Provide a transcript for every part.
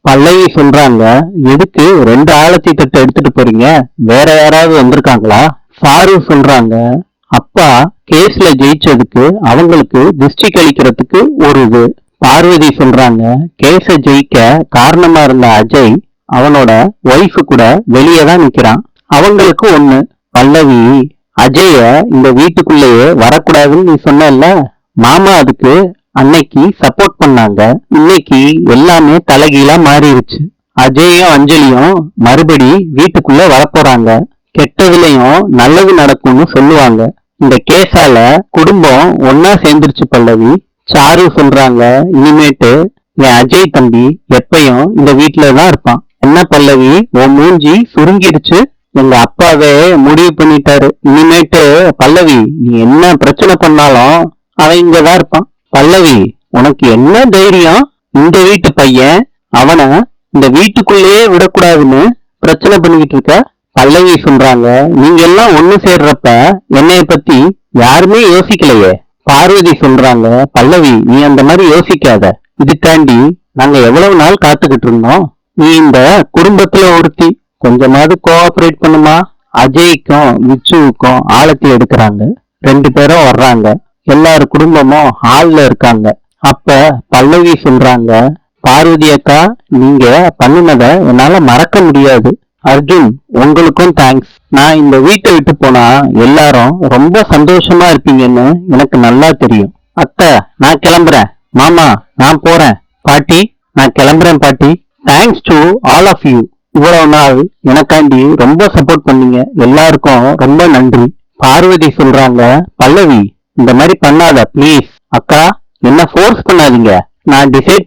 பல்லவி சொல்றாங்க, எதுக்கு 2 ஆலத்தி தட்டு எடுத்துட்டு போறீங்க? வேற யாராவது வந்திருக்காங்களா? சாரு சொல்றாங்க, அப்பா கேஸ்ல ஜெயிச்சதுக்கு அவங்களுக்கு திருஷ்டி கழிக்கிறதுக்கு ஒரு இது. பார்வதி சொல்றாங்க, கேஸ ஜெயிக்க காரணமா இருந்த அஜய் அவனோட ஒய்ஃபு கூட வெளியே தான் நிக்கிறான், அவங்களுக்கு ஒண்ணு. பல்லவி, அஜய இந்த வீட்டுக்குள்ளேயே வரக்கூடாதுன்னு நீ சொன்ன, மாமா அதுக்கு அன்னைக்கு சப்போர்ட் பண்ணாங்க. இன்னைக்கு எல்லாமே தலைகீழா மாறிடுச்சு. அஜயும் அஞ்சலியும் மறுபடி வீட்டுக்குள்ள வரப்போறாங்க. கெட்டதுலயும் நல்லது நடக்கும்னு சொல்லுவாங்க. இந்த கேஸால குடும்பம் ஒன்னா சேர்ந்துருச்சு பல்லவி. சாரு சொல்றாங்க, இனிமேட்டு என் அஜய் தம்பி எப்பயும் இந்த வீட்டுலதான் இருப்பான். என்ன பல்லவி, உன் மூஞ்சி சுருங்கிடுச்சு? எங்க அப்பாவே முடிவு பண்ணிட்டாரு, இனிமேட்டு பல்லவி நீ என்ன பிரச்சனை பண்ணாலும் அவன் இங்கதான் இருப்பான். பல்லவி, உனக்கு என்ன தைரியம்? இந்த வீட்டு பையன் அவனை இந்த வீட்டுக்குள்ளேயே விடக்கூடாதுன்னு பிரச்சனை பண்ணிக்கிட்டு இருக்க? பல்லவி சொல்றாங்க, நீங்க எல்லாம் ஒண்ணு சேர்றப்ப என்னைய பத்தி யாருமே யோசிக்கலையே. பார்வதி சொல்றாங்க, பல்லவி நீ அந்த மாதிரி யோசிக்காத. இதுக்காண்டி நாங்க எவ்வளவு நாள் காத்துக்கிட்டு இருந்தோம். நீ இந்த குடும்பத்துல ஒருத்தி, கொஞ்சமாவது கோஆபரேட் பண்ணுமா. அஜய்க்கும் விச்சுவுக்கும் ஆழத்தி எடுக்கிறாங்க. 2 பேரும் வர்றாங்க. எல்லாரு குடும்பமும் ஹால்ல இருக்காங்க. அப்ப பல்லவி சொல்றாங்க, பார்வதி அக்கா, நீங்க பண்ணினத என்னால மறக்க முடியாது. அர்ஜுன், உங்களுக்கும் தேங்க்ஸ். நான் இந்த வீட்டை விட்டு போனா எல்லாரும் ரொம்ப சந்தோஷமா இருப்பீங்கன்னு எனக்கு நல்லா தெரியும். அத்தை, நான் கிளம்புறேன். மாமா, நான் போறேன். பாட்டி, நான் கிளம்புறேன் பாட்டி. Thanks to all of you. இவ்வளவு நாள் எனக்காண்டி ரொம்ப சப்போர்ட் பண்ணீங்க. எல்லாருக்கும் ரொம்ப நன்றி. பார்வதி சொல்றாங்க, பல்லவி இந்த மாதிரி பண்ணாத ப்ளீஸ். அக்கா, என்ன ஃபோர்ஸ் பண்ணாதீங்க. நான் டிசைட்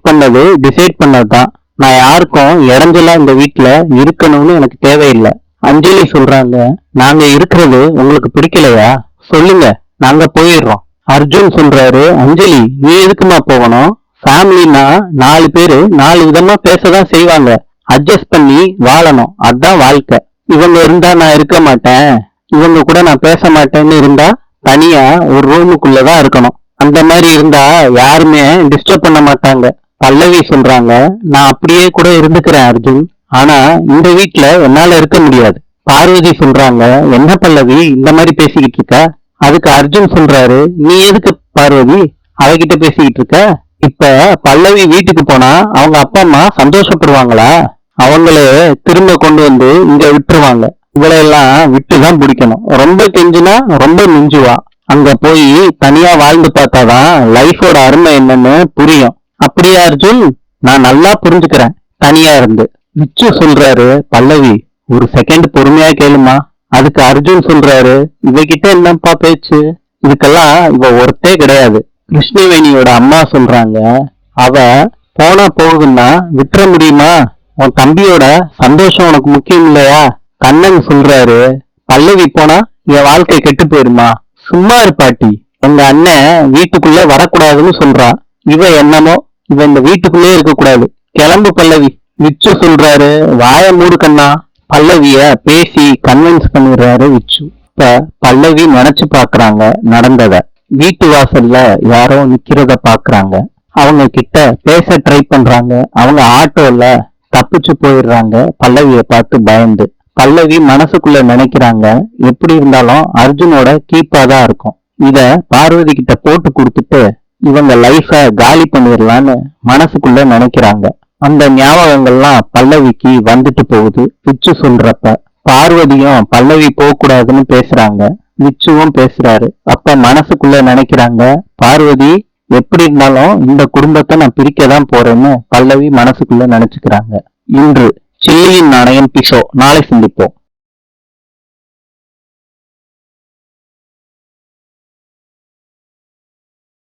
பண்ணதுதான். நான் யாருக்கும் இடைஞ்சலா இந்த வீட்டுல இருக்கணும்னு எனக்கு தேவையில்லை. அஞ்சலி சொல்றாங்க, நாங்க இருக்கிறது உங்களுக்கு பிடிக்கலையா? சொல்லுங்க, நாங்க போயிடுறோம். அர்ஜுன் சொல்றாரு, அஞ்சலி நீ எதுக்குமா போகணும்? ஃபேமிலினா 4 பேரு 4 விதமா பேசதான் செய்வாங்க. அட்ஜஸ்ட் பண்ணி வாழணும், அதான் வாழ்க்கை. இவங்க இருந்தா நான் இருக்க மாட்டேன், இவங்க கூட நான் பேச மாட்டேன்னு இருந்தா தனியா ஒரு ரூமுக்குள்ளதான் இருக்கணும். அந்த மாதிரி இருந்தா யாருமே டிஸ்டர்ப் பண்ண மாட்டாங்க. பல்லவி சொல்றாங்க, நான் அப்படியே கூட இருந்துக்கிறேன் அர்ஜுன், ஆனா இந்த வீட்டுல என்னால இருக்க முடியாது. பார்வதி சொல்றாங்க, என்ன பல்லவி இந்த மாதிரி பேசிக்கிட்டு இருக்க? அதுக்கு அர்ஜுன் சொல்றாரு, நீ எதுக்கு பார்வதி அவகிட்ட பேசிக்கிட்டு இருக்க? இப்ப பல்லவி வீட்டுக்கு போனா அவங்க அப்பா அம்மா சந்தோஷப்படுவாங்களா? அவங்களே திரும்ப கொண்டு வந்து இங்க விட்டுருவாங்க. இவளையெல்லாம் விட்டுதான் பிடிக்கணும். ரொம்ப கெஞ்சுனா ரொம்ப மிஞ்சுவா. அங்க போய் தனியா வாழ்ந்து பார்த்தாதான் லைஃபோட அருமை என்னன்னு புரியும். அப்படியா அர்ஜுன்? நான் நல்லா புரிஞ்சுக்கிறேன் தனியா இருந்து. விச்சு சொல்றாரு, பல்லவி ஒரு செகண்ட் பொறுமையா கேளுமா. அதுக்கு அர்ஜுன் சொல்றாரு, இவகிட்ட என்னப்பா பேச்சு? இதுக்கெல்லாம் இவ ஒருத்தே கிடையாது. கிருஷ்ணவேணியோட அம்மா சொல்றாங்க, அவ போனா போகுதுன்னா விட்டுற முடியுமா? உன் தம்பியோட சந்தோஷம் உனக்கு முக்கியம் இல்லையா? கண்ணன் சொல்றாரு, பல்லவி போனா என் வாழ்க்கை கெட்டு போயிருமா? சும்மா இருப்பாட்டி, எங்க அண்ணன் வீட்டுக்குள்ள வரக்கூடாதுன்னு சொல்றா. இவ என்னமோ இவ இந்த வீட்டுக்குள்ளே இருக்க கூடாது, கிளம்பு பல்லவி. விச்சு சொல்றாரு, வாய மூடு கண்ணா. பல்லவிய பேசி கன்வின்ஸ் பண்ணிடுறாரு விச்சு. இப்ப பல்லவி நினைச்சு பாக்குறாங்க நடந்தத. வீட்டு வாசல்ல யாரோ நிக்கிறத பாக்குறாங்க. அவங்க கிட்ட பேச ட்ரை பண்றாங்க. அவங்க ஆட்டோல தப்பிச்சு போயிடுறாங்க பல்லவிய பார்த்து பயந்து. பல்லவி மனசுக்குள்ள நினைக்கிறாங்க, எப்படி இருந்தாலும் அர்ஜுனோட கீப்பாதான் இருக்கும். இத பார்வதி கிட்ட போட்டு கொடுத்துட்டு இவங்க லைஃப காலி பண்ணிடலான்னு மனசுக்குள்ள நினைக்கிறாங்க. அந்த ஞாபகங்கள்லாம் பல்லவிக்கு வந்துட்டு போகுது விச்சு சொல்றப்ப. பார்வதியும் பல்லவி போக கூடாதுன்னு பேசுறாங்க, விச்சுவும் பேசுறாரு. அப்ப மனசுக்குள்ள நினைக்கிறாங்க, பார்வதி எப்படி இருந்தாலும் இந்த குடும்பத்தை நான் பிரிக்கதான் போறேன்னு பல்லவி மனசுக்குள்ள நினைச்சுக்கிறாங்க. இன்று சில்லியின் நாணயம் பிஷோ. நாளை சந்திப்போம்.